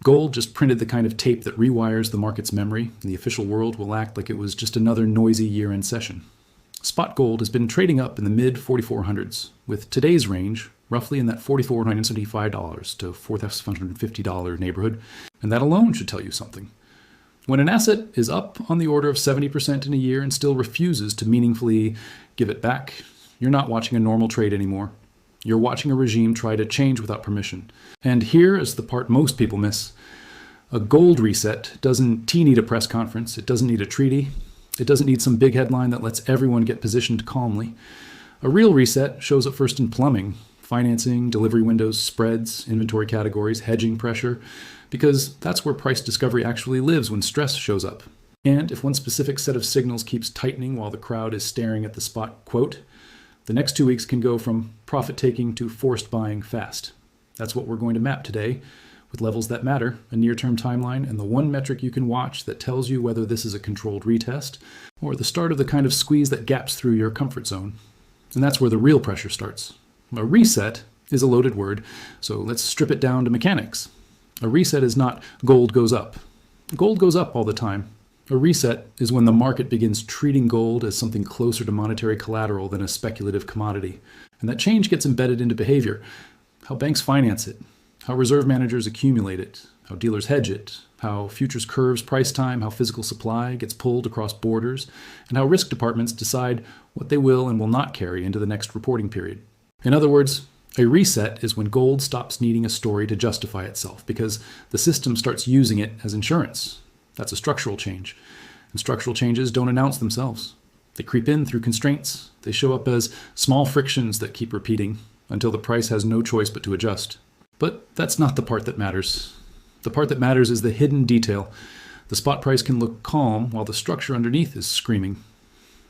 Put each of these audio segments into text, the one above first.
Gold just printed the kind of tape that rewires the market's memory, and the official world will act like it was just another noisy year-end session. Spot gold has been trading up in the mid-$4,400s, with today's range roughly in that $4,475 to $4,550 neighborhood, and that alone should tell you something. When an asset is up on the order of 70% in a year and still refuses to meaningfully give it back, you're not watching a normal trade anymore. You're watching a regime try to change without permission. And here is the part most people miss. A gold reset doesn't need a press conference. It doesn't need a treaty. It doesn't need some big headline that lets everyone get positioned calmly. A real reset shows up first in plumbing, financing, delivery windows, spreads, inventory categories, hedging pressure, because that's where price discovery actually lives when stress shows up. And if one specific set of signals keeps tightening while the crowd is staring at the spot quote, the next 2 weeks can go from profit-taking to forced buying fast. That's what we're going to map today, with levels that matter, a near-term timeline, and the one metric you can watch that tells you whether this is a controlled retest or the start of the kind of squeeze that gaps through your comfort zone. And that's where the real pressure starts. A reset is a loaded word, so let's strip it down to mechanics. A reset is not gold goes up. Gold goes up all the time. A reset is when the market begins treating gold as something closer to monetary collateral than a speculative commodity. And that change gets embedded into behavior. How banks finance it, how reserve managers accumulate it, how dealers hedge it, how futures curves price time, how physical supply gets pulled across borders, and how risk departments decide what they will and will not carry into the next reporting period. In other words, a reset is when gold stops needing a story to justify itself because the system starts using it as insurance. That's a structural change. And structural changes don't announce themselves. They creep in through constraints. They show up as small frictions that keep repeating until the price has no choice but to adjust. But that's not the part that matters. The part that matters is the hidden detail. The spot price can look calm while the structure underneath is screaming.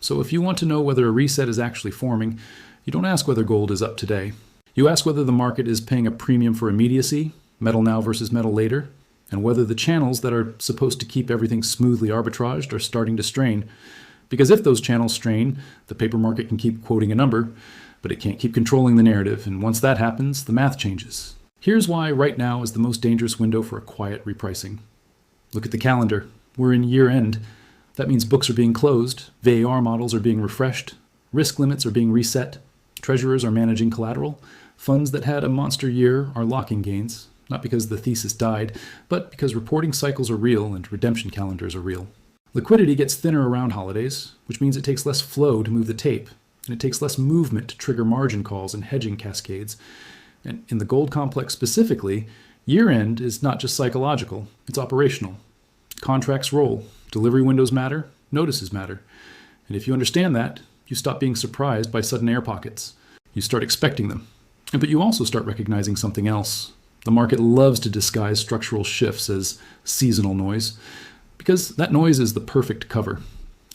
So if you want to know whether a reset is actually forming, you don't ask whether gold is up today. You ask whether the market is paying a premium for immediacy, metal now versus metal later, and whether the channels that are supposed to keep everything smoothly arbitraged are starting to strain. Because if those channels strain, the paper market can keep quoting a number, but it can't keep controlling the narrative, and once that happens, the math changes. Here's why right now is the most dangerous window for a quiet repricing. Look at the calendar. We're in year end. That means books are being closed, VAR models are being refreshed, risk limits are being reset, treasurers are managing collateral, funds that had a monster year are locking gains, not because the thesis died, but because reporting cycles are real and redemption calendars are real. Liquidity gets thinner around holidays, which means it takes less flow to move the tape, and it takes less movement to trigger margin calls and hedging cascades. And in the gold complex specifically, year-end is not just psychological, it's operational. Contracts roll, delivery windows matter, notices matter. And if you understand that, you stop being surprised by sudden air pockets. You start expecting them. But you also start recognizing something else. The market loves to disguise structural shifts as seasonal noise, because that noise is the perfect cover.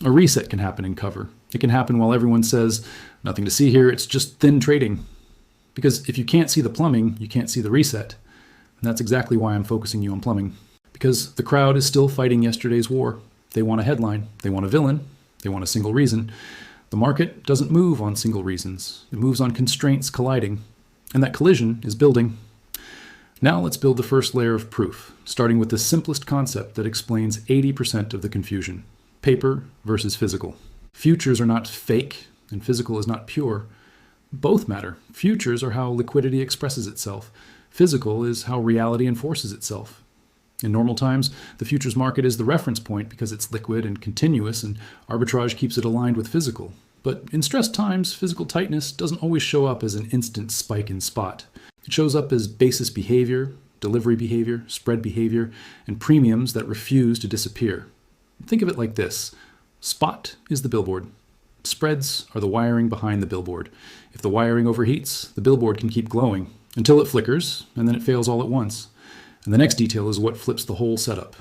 A reset can happen in cover. It can happen while everyone says, nothing to see here, it's just thin trading. Because if you can't see the plumbing, you can't see the reset. And that's exactly why I'm focusing you on plumbing. Because the crowd is still fighting yesterday's war. They want a headline, they want a villain, they want a single reason. The market doesn't move on single reasons. It moves on constraints colliding. And that collision is building. Now let's build the first layer of proof, starting with the simplest concept that explains 80% of the confusion. Paper versus physical. Futures are not fake, and physical is not pure. Both matter. Futures are how liquidity expresses itself. Physical is how reality enforces itself. In normal times, the futures market is the reference point because it's liquid and continuous, and arbitrage keeps it aligned with physical. But in stressed times, physical tightness doesn't always show up as an instant spike in spot. It shows up as basis behavior, delivery behavior, spread behavior, and premiums that refuse to disappear. Think of it like this. Spot is the billboard. Spreads are the wiring behind the billboard. If the wiring overheats, the billboard can keep glowing until it flickers, and then it fails all at once. And the next detail is what flips the whole setup.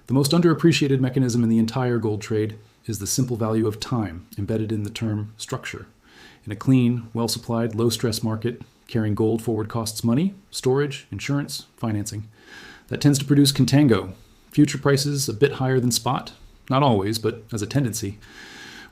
The most underappreciated mechanism in the entire gold trade is the simple value of time embedded in the term structure. In a clean, well-supplied, low-stress market, carrying gold forward costs money, storage, insurance, financing. That tends to produce contango. Future prices a bit higher than spot. Not always, but as a tendency.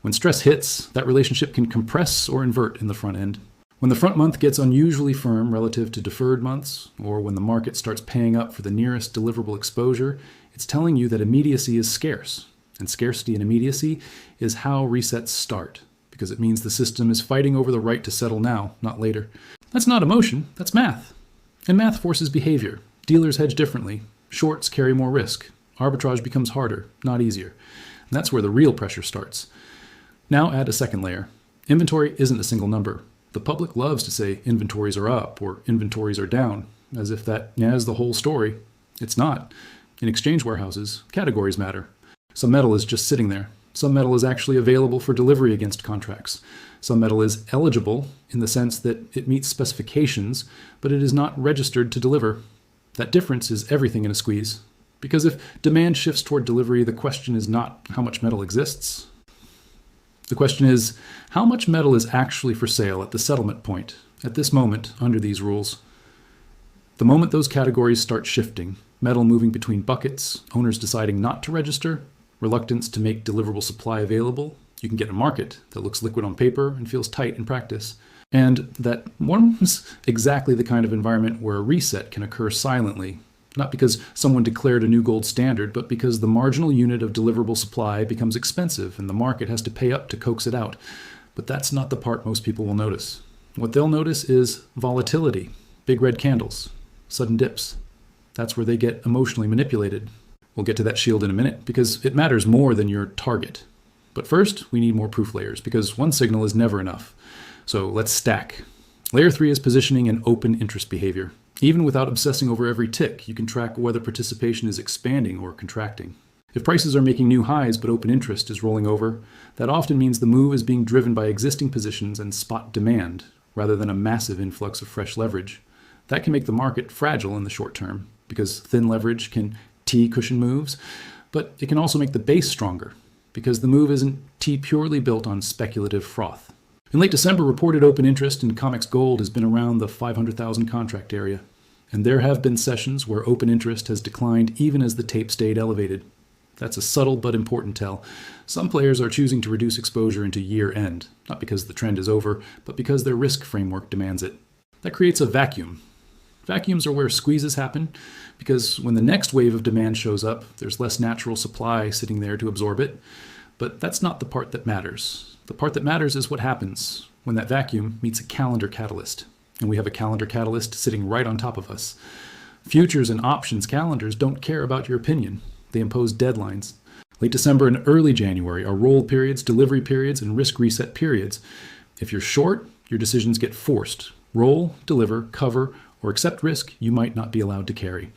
When stress hits, that relationship can compress or invert in the front end. When the front month gets unusually firm relative to deferred months, or when the market starts paying up for the nearest deliverable exposure, it's telling you that immediacy is scarce. And scarcity and immediacy is how resets start, because it means the system is fighting over the right to settle now, not later. That's not emotion, that's math. And math forces behavior. Dealers hedge differently. Shorts carry more risk. Arbitrage becomes harder, not easier. And that's where the real pressure starts. Now add a second layer. Inventory isn't a single number. The public loves to say inventories are up or inventories are down, as if that is the whole story. It's not. In exchange warehouses, categories matter. Some metal is just sitting there. Some metal is actually available for delivery against contracts. Some metal is eligible in the sense that it meets specifications, but it is not registered to deliver. That difference is everything in a squeeze. Because if demand shifts toward delivery, the question is not how much metal exists. The question is, how much metal is actually for sale at the settlement point, at this moment, under these rules? The moment those categories start shifting, metal moving between buckets, owners deciding not to register, reluctance to make deliverable supply available, you can get a market that looks liquid on paper and feels tight in practice. And that one's exactly the kind of environment where a reset can occur silently, not because someone declared a new gold standard, but because the marginal unit of deliverable supply becomes expensive and the market has to pay up to coax it out. But that's not the part most people will notice. What they'll notice is volatility, big red candles, sudden dips. That's where they get emotionally manipulated. We'll get to that shield in a minute because it matters more than your target. But first, we need more proof layers because one signal is never enough. So let's stack. Layer 3 is positioning and open interest behavior. Even without obsessing over every tick, you can track whether participation is expanding or contracting. If prices are making new highs but open interest is rolling over, that often means the move is being driven by existing positions and spot demand, rather than a massive influx of fresh leverage. That can make the market fragile in the short term, because thin leverage can T-cushion moves, but it can also make the base stronger, because the move isn't T purely built on speculative froth. In late December, reported open interest in COMEX gold has been around the 500,000 contract area, and there have been sessions where open interest has declined even as the tape stayed elevated. That's a subtle but important tell. Some players are choosing to reduce exposure into year-end, not because the trend is over, but because their risk framework demands it. That creates a vacuum. Vacuums are where squeezes happen, because when the next wave of demand shows up, there's less natural supply sitting there to absorb it. But that's not the part that matters. The part that matters is what happens when that vacuum meets a calendar catalyst. And we have a calendar catalyst sitting right on top of us. Futures and options calendars don't care about your opinion. They impose deadlines. Late December and early January are roll periods, delivery periods, and risk reset periods. If you're short, your decisions get forced. Roll, deliver, cover, or accept risk you might not be allowed to carry.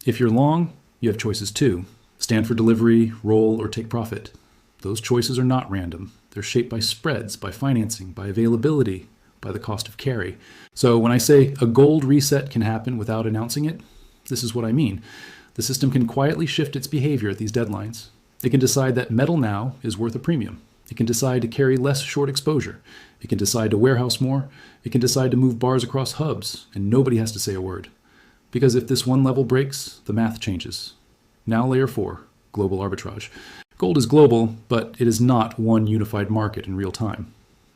If you're long, you have choices too. Stand for delivery, roll, or take profit. Those choices are not random. They're shaped by spreads, by financing, by availability, by the cost of carry. So when I say a gold reset can happen without announcing it, this is what I mean. The system can quietly shift its behavior at these deadlines. It can decide that metal now is worth a premium. It can decide to carry less short exposure. It can decide to warehouse more. It can decide to move bars across hubs, and nobody has to say a word. Because if this one level breaks, the math changes. Now layer 4, global arbitrage. Gold is global, but it is not one unified market in real time.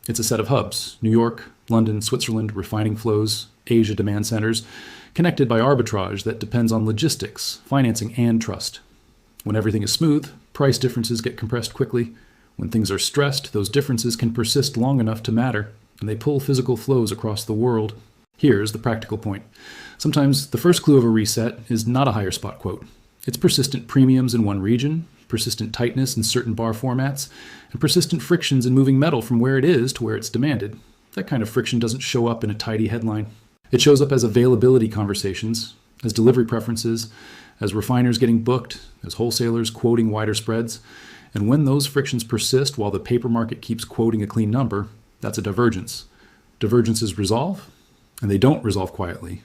It's a set of hubs, New York, London, Switzerland, refining flows, Asia demand centers, connected by arbitrage that depends on logistics, financing, and trust. When everything is smooth, price differences get compressed quickly. When things are stressed, those differences can persist long enough to matter, and they pull physical flows across the world. Here's the practical point. Sometimes the first clue of a reset is not a higher spot quote. It's persistent premiums in one region, persistent tightness in certain bar formats, and persistent frictions in moving metal from where it is to where it's demanded. That kind of friction doesn't show up in a tidy headline. It shows up as availability conversations, as delivery preferences, as refiners getting booked, as wholesalers quoting wider spreads. And when those frictions persist while the paper market keeps quoting a clean number, that's a divergence. Divergences resolve, and they don't resolve quietly.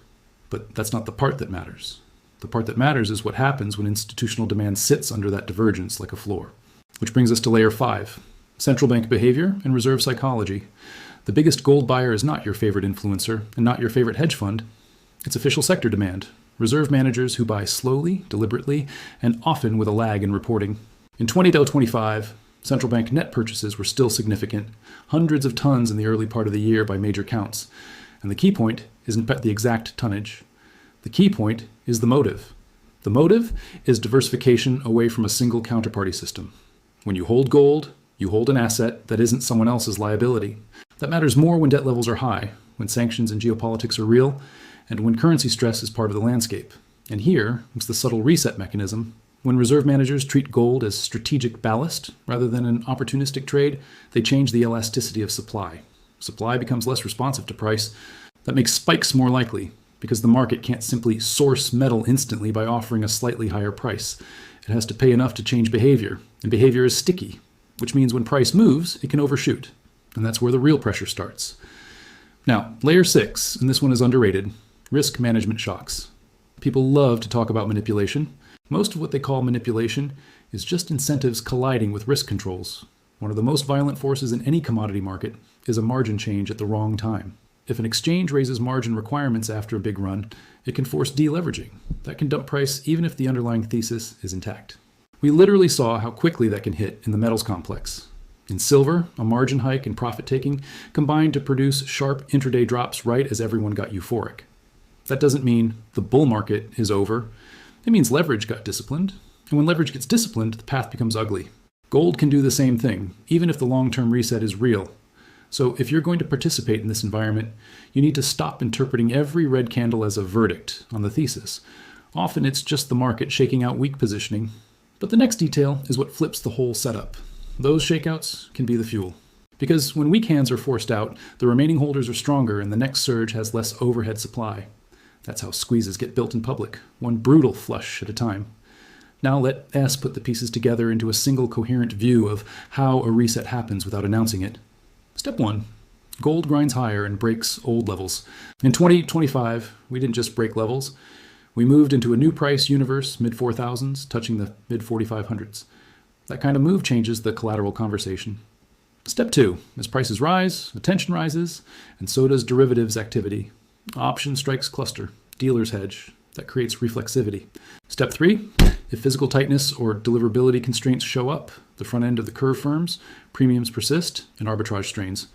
But that's not the part that matters. The part that matters is what happens when institutional demand sits under that divergence like a floor. Which brings us to layer 5, central bank behavior and reserve psychology. The biggest gold buyer is not your favorite influencer and not your favorite hedge fund. It's official sector demand, reserve managers who buy slowly, deliberately, and often with a lag in reporting. In 2025, Central bank net purchases were still significant, hundreds of tons in the early part of the year by major counts. And the key point isn't the exact tonnage. The key point is the motive. The motive is diversification away from a single counterparty system. When you hold gold, you hold an asset that isn't someone else's liability. That matters more when debt levels are high, when sanctions and geopolitics are real, and when currency stress is part of the landscape. And here is the subtle reset mechanism. When reserve managers treat gold as strategic ballast rather than an opportunistic trade, they change the elasticity of supply. Supply becomes less responsive to price. That makes spikes more likely, because the market can't simply source metal instantly by offering a slightly higher price. It has to pay enough to change behavior, and behavior is sticky, which means when price moves, it can overshoot. And that's where the real pressure starts. Now, layer 6, and this one is underrated, risk management shocks. People love to talk about manipulation. Most of what they call manipulation is just incentives colliding with risk controls. One of the most violent forces in any commodity market is a margin change at the wrong time. If an exchange raises margin requirements after a big run, it can force deleveraging. That can dump price even if the underlying thesis is intact. We literally saw how quickly that can hit in the metals complex. In silver, a margin hike and profit taking combined to produce sharp intraday drops right as everyone got euphoric. That doesn't mean the bull market is over. It means leverage got disciplined. And when leverage gets disciplined, the path becomes ugly. Gold can do the same thing, even if the long-term reset is real. So if you're going to participate in this environment, you need to stop interpreting every red candle as a verdict on the thesis. Often it's just the market shaking out weak positioning. But the next detail is what flips the whole setup. Those shakeouts can be the fuel. Because when weak hands are forced out, the remaining holders are stronger and the next surge has less overhead supply. That's how squeezes get built in public, one brutal flush at a time. Now let S put the pieces together into a single coherent view of how a reset happens without announcing it. Step 1. Gold grinds higher and breaks old levels. In 2025, we didn't just break levels. We moved into a new price universe, mid-4000s, touching the mid-4500s. That kind of move changes the collateral conversation. Step 2. As prices rise, attention rises, and so does derivatives activity. Option strikes cluster, dealers hedge. That creates reflexivity. Step 3, if physical tightness or deliverability constraints show up, the front end of the curve firms, premiums persist, and arbitrage strains.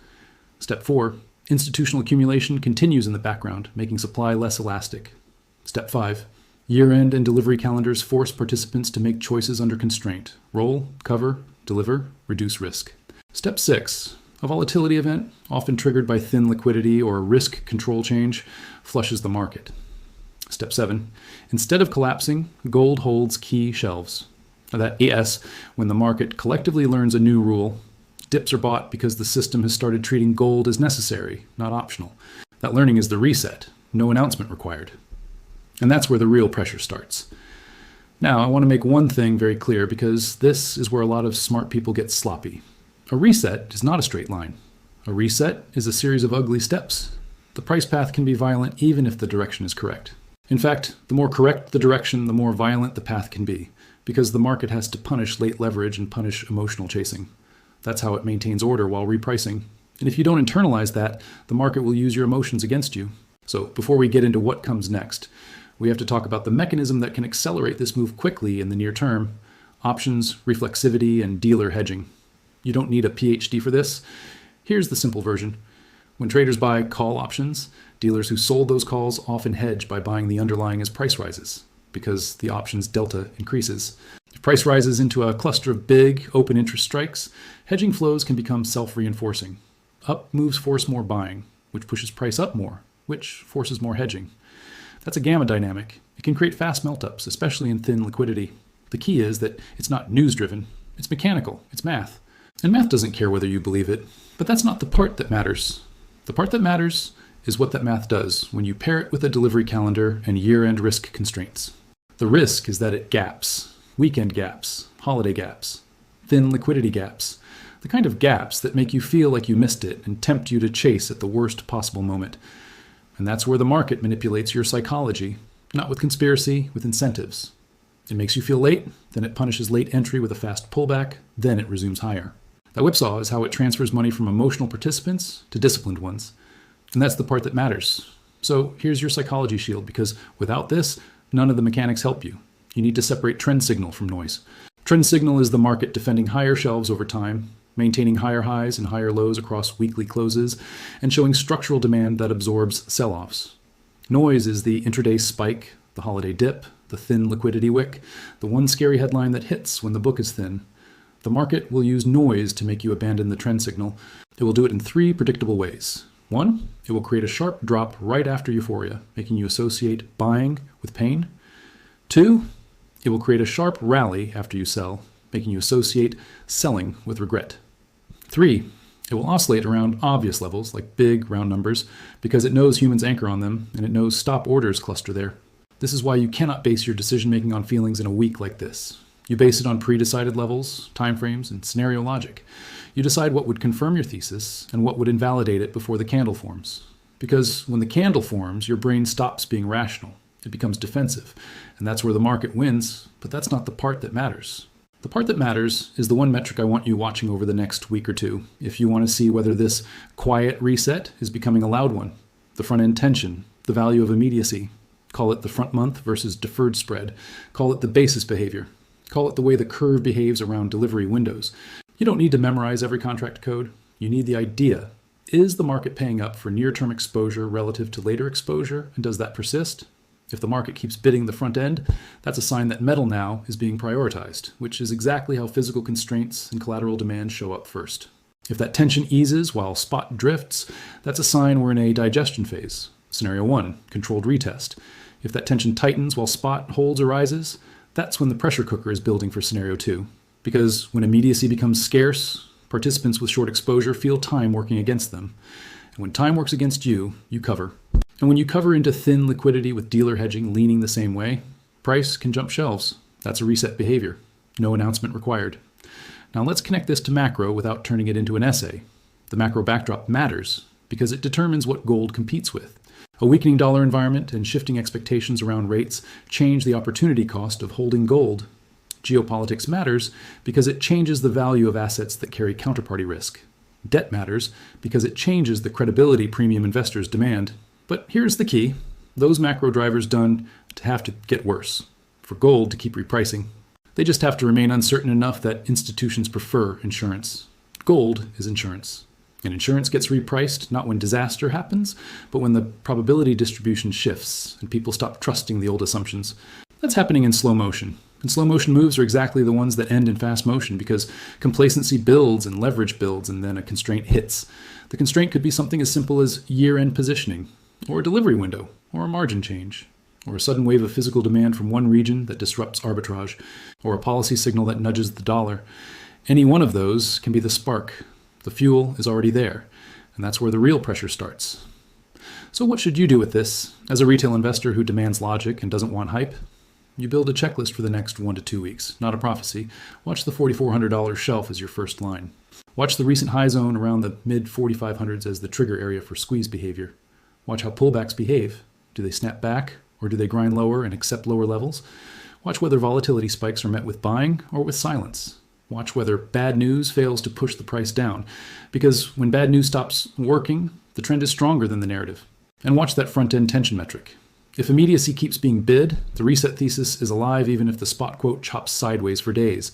Step 4, institutional accumulation continues in the background, making supply less elastic. Step 5, year-end and delivery calendars force participants to make choices under constraint. Roll, cover, deliver, reduce risk. Step 6, a volatility event, often triggered by thin liquidity or risk control change, flushes the market. Step 7, instead of collapsing, gold holds key shelves. That is, when the market collectively learns a new rule, dips are bought because the system has started treating gold as necessary, not optional. That learning is the reset, no announcement required. And that's where the real pressure starts. Now, I want to make one thing very clear because this is where a lot of smart people get sloppy. A reset is not a straight line. A reset is a series of ugly steps. The price path can be violent even if the direction is correct. In fact, the more correct the direction, the more violent the path can be, because the market has to punish late leverage and punish emotional chasing. That's how it maintains order while repricing. And if you don't internalize that, the market will use your emotions against you. So before we get into what comes next, we have to talk about the mechanism that can accelerate this move quickly in the near term: options, reflexivity, and dealer hedging. You don't need a PhD for this. Here's the simple version. When traders buy call options, dealers who sold those calls often hedge by buying the underlying as price rises, because the options delta increases. If price rises into a cluster of big, open interest strikes, hedging flows can become self-reinforcing. Up moves force more buying, which pushes price up more, which forces more hedging. That's a gamma dynamic. It can create fast melt-ups, especially in thin liquidity. The key is that it's not news-driven. It's mechanical. It's math. And math doesn't care whether you believe it, but that's not the part that matters. The part that matters is what that math does when you pair it with a delivery calendar and year-end risk constraints. The risk is that it gaps, weekend gaps, holiday gaps, thin liquidity gaps, the kind of gaps that make you feel like you missed it and tempt you to chase at the worst possible moment. And that's where the market manipulates your psychology, not with conspiracy, with incentives. It makes you feel late, then it punishes late entry with a fast pullback, then it resumes higher. That whipsaw is how it transfers money from emotional participants to disciplined ones. And that's the part that matters. So here's your psychology shield, because without this, none of the mechanics help you. You need to separate trend signal from noise. Trend signal is the market defending higher shelves over time, maintaining higher highs and higher lows across weekly closes, and showing structural demand that absorbs sell-offs. Noise is the intraday spike, the holiday dip, the thin liquidity wick, the one scary headline that hits when the book is thin. The market will use noise to make you abandon the trend signal. It will do it in 3 predictable ways. 1, it will create a sharp drop right after euphoria, making you associate buying with pain. 2, it will create a sharp rally after you sell, making you associate selling with regret. 3, it will oscillate around obvious levels, like big, round numbers, because it knows humans anchor on them, and it knows stop orders cluster there. This is why you cannot base your decision-making on feelings in a week like this. You base it on pre-decided levels, timeframes, and scenario logic. You decide what would confirm your thesis and what would invalidate it before the candle forms. Because when the candle forms, your brain stops being rational. It becomes defensive, and that's where the market wins, but that's not the part that matters. The part that matters is the one metric I want you watching over the next week or two, if you want to see whether this quiet reset is becoming a loud one. The front-end tension, the value of immediacy. Call it the front month versus deferred spread. Call it the basis behavior. Call it the way the curve behaves around delivery windows. You don't need to memorize every contract code. You need the idea. Is the market paying up for near-term exposure relative to later exposure, and does that persist? If the market keeps bidding the front end, that's a sign that metal now is being prioritized, which is exactly how physical constraints and collateral demand show up first. If that tension eases while spot drifts, that's a sign we're in a digestion phase. Scenario 1, controlled retest. If that tension tightens while spot holds or rises, that's when the pressure cooker is building for scenario 2. Because when immediacy becomes scarce, participants with short exposure feel time working against them. And when time works against you, you cover. And when you cover into thin liquidity with dealer hedging leaning the same way, price can jump shelves. That's a reset behavior. No announcement required. Now let's connect this to macro without turning it into an essay. The macro backdrop matters because it determines what gold competes with. A weakening dollar environment and shifting expectations around rates change the opportunity cost of holding gold. Geopolitics matters because it changes the value of assets that carry counterparty risk. Debt matters because it changes the credibility premium investors demand. But here's the key. Those macro drivers don't have to get worse for gold to keep repricing. They just have to remain uncertain enough that institutions prefer insurance. Gold is insurance. And insurance gets repriced not when disaster happens, but when the probability distribution shifts and people stop trusting the old assumptions. That's happening in slow motion. And slow motion moves are exactly the ones that end in fast motion because complacency builds and leverage builds and then a constraint hits. The constraint could be something as simple as year-end positioning, or a delivery window, or a margin change, or a sudden wave of physical demand from one region that disrupts arbitrage, or a policy signal that nudges the dollar. Any one of those can be the spark. The fuel is already there, and that's where the real pressure starts. So what should you do with this? As a retail investor who demands logic and doesn't want hype, you build a checklist for the next 1 to 2 weeks, not a prophecy. Watch the $4,400 shelf as your first line. Watch the recent high zone around the mid-4,500s as the trigger area for squeeze behavior. Watch how pullbacks behave. Do they snap back, or do they grind lower and accept lower levels? Watch whether volatility spikes are met with buying or with silence. Watch whether bad news fails to push the price down, because when bad news stops working, the trend is stronger than the narrative. And watch that front-end tension metric. If immediacy keeps being bid, the reset thesis is alive even if the spot quote chops sideways for days.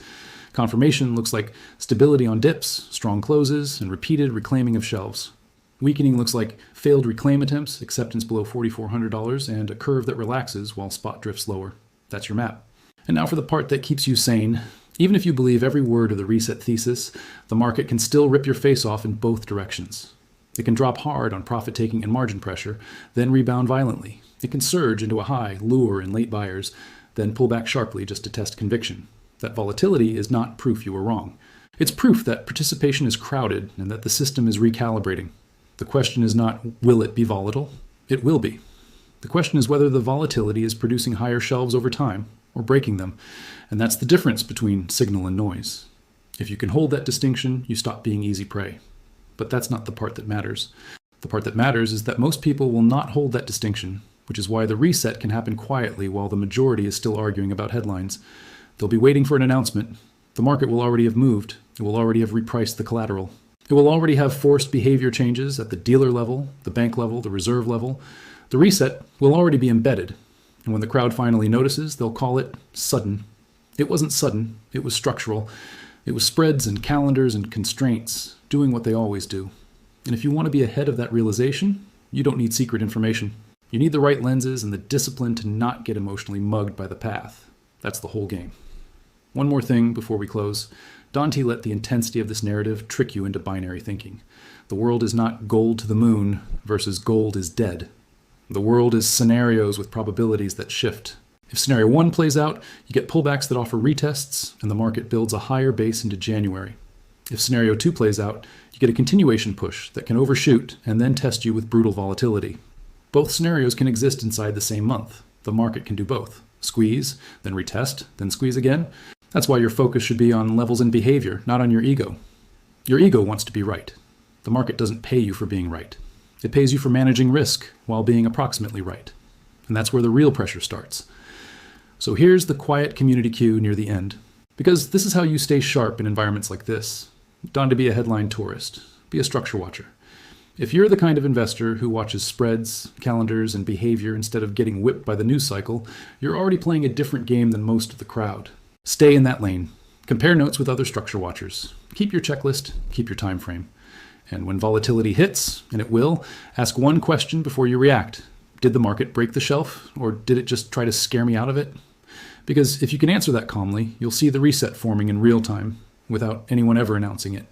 Confirmation looks like stability on dips, strong closes, and repeated reclaiming of shelves. Weakening looks like failed reclaim attempts, acceptance below $4,400, and a curve that relaxes while spot drifts lower. That's your map. And now for the part that keeps you sane. Even if you believe every word of the reset thesis, the market can still rip your face off in both directions. It can drop hard on profit-taking and margin pressure, then rebound violently. It can surge into a high, lure in late buyers, then pull back sharply just to test conviction. That volatility is not proof you were wrong. It's proof that participation is crowded and that the system is recalibrating. The question is not, will it be volatile? It will be. The question is whether the volatility is producing higher shelves over time or breaking them, and that's the difference between signal and noise. If you can hold that distinction, you stop being easy prey. But that's not the part that matters. The part that matters is that most people will not hold that distinction, which is why the reset can happen quietly while the majority is still arguing about headlines. They'll be waiting for an announcement. The market will already have moved. It will already have repriced the collateral. It will already have forced behavior changes at the dealer level, the bank level, the reserve level. The reset will already be embedded. And when the crowd finally notices, they'll call it sudden. It wasn't sudden, it was structural. It was spreads and calendars and constraints doing what they always do. And if you want to be ahead of that realization, you don't need secret information. You need the right lenses and the discipline to not get emotionally mugged by the path. That's the whole game. One more thing before we close. Dante let the intensity of this narrative trick you into binary thinking. The world is not gold to the moon versus gold is dead. The world is scenarios with probabilities that shift. If scenario 1 plays out, you get pullbacks that offer retests, and the market builds a higher base into January. If scenario 2 plays out, you get a continuation push that can overshoot and then test you with brutal volatility. Both scenarios can exist inside the same month. The market can do both. Squeeze, then retest, then squeeze again. That's why your focus should be on levels and behavior, not on your ego. Your ego wants to be right. The market doesn't pay you for being right. It pays you for managing risk while being approximately right. And that's where the real pressure starts. So here's the quiet community cue near the end. Because this is how you stay sharp in environments like this. Don't be a headline tourist. Be a structure watcher. If you're the kind of investor who watches spreads, calendars, and behavior instead of getting whipped by the news cycle, you're already playing a different game than most of the crowd. Stay in that lane. Compare notes with other structure watchers. Keep your checklist, keep your time frame. And when volatility hits, and it will, ask one question before you react. Did the market break the shelf, or did it just try to scare me out of it? Because if you can answer that calmly, you'll see the reset forming in real time without anyone ever announcing it.